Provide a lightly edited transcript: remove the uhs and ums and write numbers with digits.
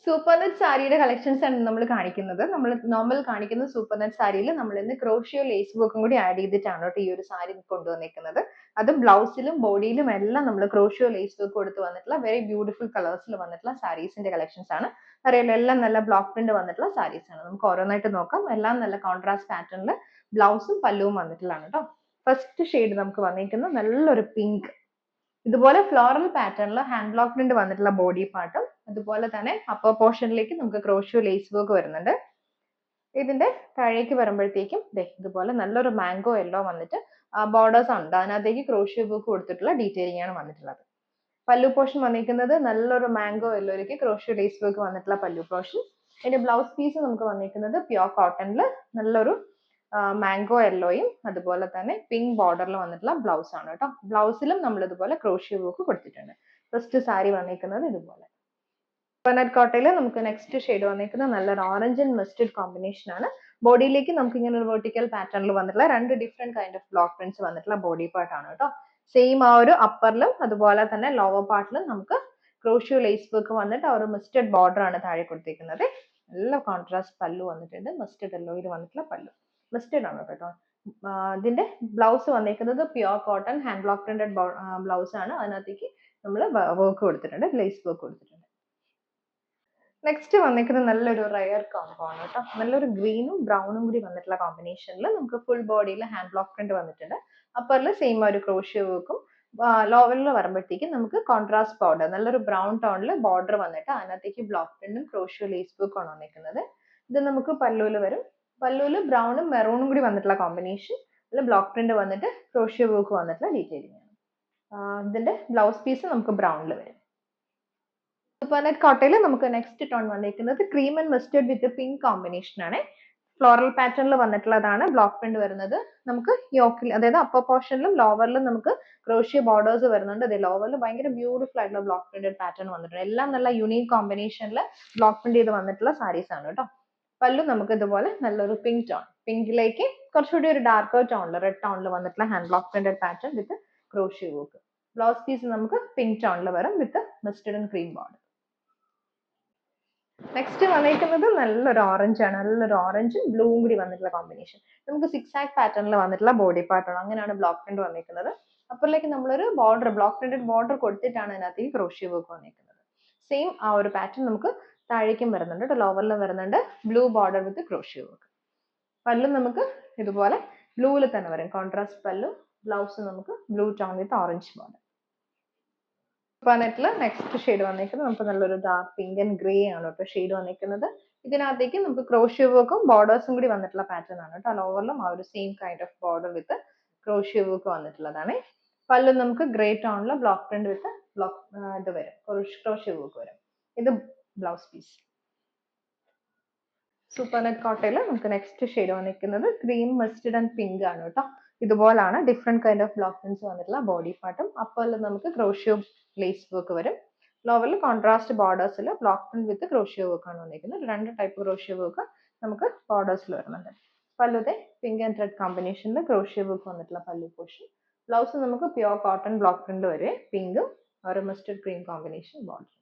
Super net സാരിയുടെ collections ആണ് നമ്മൾ കാണിക്കുന്നത്. നമ്മൾ നോർമൽ കാണിക്കുന്ന സൂപ്പർ നെറ്റ് സാരിയിൽ നമ്മൾ ഇന്ന് ക്രോഷ്യോ ലേസ് വർക്കും കൂടി ആഡ് ചെയ്തിട്ടാണ് കേട്ടോ ഈ ഒരു സാരി കൊണ്ടുവന്നിരിക്കുന്നത്. അത് ബ്ലൗസിലും ബോഡിയിലും എല്ലാം നമ്മൾ ക്രോഷ്യോ ലേസ് വർക്ക് കൊടുത്ത് വന്നിട്ടുള്ള വെരി ബ്യൂട്ടിഫുൾ കളേഴ്സിൽ വന്നിട്ടുള്ള സാരീസിന്റെ കളക്ഷൻസ് ആണ്. അറിയാലോ, എല്ലാം നല്ല ബ്ലോക്ക് പ്രിന്റ് വന്നിട്ടുള്ള സാരീസ് ആണ്. നമുക്ക് ഓരോന്നായിട്ട് നോക്കാം. എല്ലാം നല്ല കോൺട്രാസ്റ്റ് പാറ്റേണിൽ ബ്ലൗസും പല്ലുവും വന്നിട്ടുള്ളതാണ് കേട്ടോ. ഫസ്റ്റ് ഷെയ്ഡ് നമുക്ക് വന്നിരിക്കുന്നത് നല്ലൊരു പിങ്ക്. ഇതുപോലെ ഫ്ലോറൽ പാറ്റേണിൽ ഹാൻഡ് ബ്ലോക്ക് പ്രിന്റ് വന്നിട്ടുള്ള ബോഡി പാർട്ടും അതുപോലെ തന്നെ അപ്പർ പോർഷനിലേക്ക് നമുക്ക് ക്രോഷ്യോ ലേസ് വർക്ക് വരുന്നുണ്ട്. ഇതിന്റെ താഴേക്ക് വരുമ്പോഴത്തേക്കും ഇതുപോലെ നല്ലൊരു മാംഗോ യെല്ലോ വന്നിട്ട് ബോർഡേഴ്സ് ഉണ്ട്. അതിനകത്തേക്ക് ക്രോഷ്യോ വർക്ക് കൊടുത്തിട്ടുള്ള ഡീറ്റെയിലിംഗ് ആണ് വന്നിട്ടുള്ളത്. പല്ലു പോർഷൻ വന്നിരിക്കുന്നത് നല്ലൊരു മാംഗോ യെല്ലോയിലേക്ക് ക്രോഷ്യോ ലേസ് വർക്ക് വന്നിട്ടുള്ള പല്ലു പോർഷൻ. ഇതിന്റെ ബ്ലൗസ് പീസ് നമുക്ക് വന്നിരിക്കുന്നത് പ്യുർ കോട്ടണിൽ നല്ലൊരു മാംഗോ യെല്ലോയും അതുപോലെ തന്നെ പിങ്ക് ബോർഡറിൽ വന്നിട്ടുള്ള ബ്ലൗസ് ആണ് കേട്ടോ. ബ്ലൗസിലും നമ്മൾ ഇതുപോലെ ക്രോഷ്യോ വർക്ക് കൊടുത്തിട്ടുണ്ട്. ഫസ്റ്റ് സാരി വന്നിരിക്കുന്നത് ഇതുപോലെ. കോക്കനട്ട് കോട്ടയിൽ നമുക്ക് നെക്സ്റ്റ് ഷെയ്ഡ് വന്നിരിക്കുന്നത് നല്ലൊരു ഓറഞ്ച് ആൻഡ് മസ്റ്റർഡ് കോമ്പിനേഷൻ ആണ്. ബോഡിയിലേക്ക് നമുക്ക് ഇങ്ങനെ ഒരു വെർട്ടിക്കൽ പാറ്റേണിൽ വന്നിട്ടുള്ള രണ്ട് different kind of block prints വന്നിട്ടുള്ള ബോഡി പാർട്ട് ആണ് കേട്ടോ. സെയിം ആ ഒരു അപ്പറിലും അതുപോലെ തന്നെ ലോവർ പാർട്ടിലും നമുക്ക് ക്രോഷ്യോ ലേസ് വർക്ക് വന്നിട്ട് ആ ഒരു മസ്റ്റർഡ് ബോർഡർ ആണ് താഴെ കൊടുത്തിരിക്കുന്നത്. നല്ല കോൺട്രാസ്റ്റ് പല്ലു വന്നിട്ടുണ്ട്. മസ്റ്റർഡ് യെല്ലോയിൽ വന്നിട്ടുള്ള പല്ലു മസ്റ്റർഡ് ആണ് കേട്ടോ. ഇതിന്റെ ബ്ലൗസ് വന്നിരിക്കുന്നത് pure cotton hand block printed blouse ആണ്. അതിനകത്തേക്ക് നമ്മൾ വർക്ക് കൊടുത്തിട്ടുണ്ട്, ലേസ് വർക്ക് കൊടുത്തിട്ടുണ്ട്. നെക്സ്റ്റ് വന്നിരിക്കുന്നത് നല്ലൊരു റയർ കോംബോ ആണ് കേട്ടോ. നല്ലൊരു ഗ്രീനും ബ്രൗണും കൂടി വന്നിട്ടുള്ള കോമ്പിനേഷനിൽ നമുക്ക് ഫുൾ ബോഡിയിൽ ഹാൻഡ് ബ്ലോക്ക് പ്രിന്റ് വന്നിട്ടുണ്ട്. അപ്പറിൽ സെയിം ഒരു ക്രോഷ്യോ വർക്കും ലോവറിൽ വരുമ്പോഴത്തേക്കും നമുക്ക് കോൺട്രാസ്റ്റ് ബോർഡർ നല്ലൊരു ബ്രൗൺ ടോണിൽ ബോർഡർ വന്നിട്ട് അതിനകത്തേക്ക് ബ്ലോക്ക് പ്രിന്റും ക്രോഷ്യോ ലേസ് വർക്കും ആണ് വന്നിരിക്കുന്നത്. ഇത് നമുക്ക് പല്ലുവിൽ വരും. പല്ലുവിൽ ബ്രൗണും മെറൂണും കൂടി വന്നിട്ടുള്ള കോമ്പിനേഷൻ. അതിൽ ബ്ലോക്ക് പ്രിന്റ് വന്നിട്ട് ക്രോഷ്യോ വർക്ക് വന്നിട്ടുള്ള ഡീറ്റെയിലിംഗ് ആണ്. ഇതിന്റെ ബ്ലൗസ് പീസ് നമുക്ക് ബ്രൗണിൽ വരും. സൂപ്പർ നെറ്റ് കോട്ടയിൽ നമുക്ക് നെക്സ്റ്റ് ടോൺ വന്നിരിക്കുന്നത് cream and mustard with pink combination ആണ്. ഫ്ലോറൽ പാറ്റേണിൽ വന്നിട്ടുള്ളതാണ് ബ്ലോക്ക് പ്രിന്റ് വരുന്നത്. നമുക്ക് യോക്കിൽ അതായത് അപ്പർ പോർഷനിലും ലോവറിലും നമുക്ക് ക്രോഷ്യോ ബോർഡേഴ്സ് വരുന്നുണ്ട്. അതെ, ലോവറിൽ ഭയങ്കര ബ്യൂട്ടിഫുൾ ആയിട്ടുള്ള ബ്ലോക്ക് പ്രിന്റഡ് പാറ്റേൺ വന്നിട്ടുണ്ട്. എല്ലാം നല്ല യുണീക് കോമ്പിനേഷനിൽ ബ്ലോക്ക് പ്രിന്റ് ചെയ്ത് വന്നിട്ടുള്ള സാരീസ് ആണ് കേട്ടോ. പല്ലു നമുക്ക് ഇതുപോലെ നല്ലൊരു പിങ്ക് ടോൺ, പിങ്കിലേക്ക് കുറച്ചുകൂടി ഒരു ഡാർക്കർ ടോണിൽ റെഡ് ടോണിൽ വന്നിട്ടുള്ള hand block printed pattern with crochet work. Blouse piece നമുക്ക് പിങ്ക് ടോണിൽ വരും with mustard and cream border. Next വന്നിരിക്കുന്നത് നല്ലൊരു ഓറഞ്ച് ആണ്. നല്ലൊരു ഓറഞ്ചും ബ്ലൂവും കൂടി വന്നിട്ടുള്ള കോമ്പിനേഷൻ. നമുക്ക് സിക്സ് ആക്ക് പാറ്റേണിൽ വന്നിട്ടുള്ള ബോഡി പാർട്ടാണ്. അങ്ങനെയാണ് ബ്ലോക്ക് പ്രിന്റ് വന്നിരിക്കുന്നത്. അപ്പറിലേക്ക് നമ്മളൊരു ബോർഡർ ബ്ലോക്ക് പ്രിന്റഡ് ബോർഡർ കൊടുത്തിട്ടാണ് അതിനകത്തേക്ക് ക്രോഷ്യോ വർക്ക് വന്നിരിക്കുന്നത്. സെയിം ആ ഒരു പാറ്റേൺ നമുക്ക് താഴേക്കും വരുന്നുണ്ട്, ലോവറിലും വരുന്നുണ്ട്. ബ്ലൂ ബോർഡർ വിത്ത് ക്രോഷ്യോ വർക്ക്. പല്ലും നമുക്ക് ഇതുപോലെ ബ്ലൂവിൽ തന്നെ വരും, കോൺട്രാസ്റ്റ് പല്ലു. ബ്ലൗസ് നമുക്ക് blue tone with orange border. നെറ്റില് നെക്സ്റ്റ് ഷെയ്ഡ് വന്നിരിക്കുന്നത് നമുക്ക് നല്ലൊരു ഡാർക്ക് പിങ്ക് ആൻഡ് ഗ്രേ ആണ് കേട്ടോ ഷെയ്ഡ് വന്നിരിക്കുന്നത്. ഇതിനകത്തേക്ക് നമുക്ക് ക്രോഷ്യോ വർക്കും ബോർഡേഴ്സും കൂടി വന്നിട്ടുള്ള പാറ്റേൺ ആണ് കേട്ടോ. ലോവറിലും ആ ഒരു same kind of border with crochet work വന്നിട്ടുള്ളതാണ്. പല്ലും നമുക്ക് ഗ്രേ ടോണിൽ ബ്ലോക്ക് പ്രിന്റ് വിത്ത് ഇത് വരും, ക്രോഷ്യോ വർക്ക് വരും. ഇത് ബ്ലൗസ് പീസ്. സൂപ്പർ നെറ്റ് കോട്ടയിൽ നമുക്ക് നെക്സ്റ്റ് ഷെയ്ഡ് വന്നിരിക്കുന്നത് ക്രീം മസ്റ്റർഡ് ആൻഡ് പിങ്ക് ആണ് കേട്ടോ. ഇതുപോലാണ് different kind of block prints വന്നിട്ടുള്ള ബോഡി പാർട്ടും. അപ്പറിൽ നമുക്ക് ക്രോഷ്യോ ലേസ് വർക്ക് വരും. ലോവറിൽ കോൺട്രാസ്റ്റ് ബോർഡേഴ്സിൽ block print with crochet work ആണ് വന്നിരിക്കുന്നത്. രണ്ട് ടൈപ്പ് ക്രോഷ്യോ വർക്ക് നമുക്ക് ബോർഡേഴ്സിൽ വരുന്നുണ്ട്. പല്ലുതെ പിങ്ക് ആൻഡ് റെഡ് കോമ്പിനേഷനിൽ ക്രോഷ്യോ വർക്ക് വന്നിട്ടുള്ള പല്ലു പോർഷൻ. ബ്ലൗസ് നമുക്ക് പ്യുർ കോട്ടൺ ബ്ലോക്ക് പ്രിന്റ് വരെ പിങ്കും ഒരു മസ്റ്റർഡ് ക്രീം കോമ്പിനേഷൻ ബോർഡർ.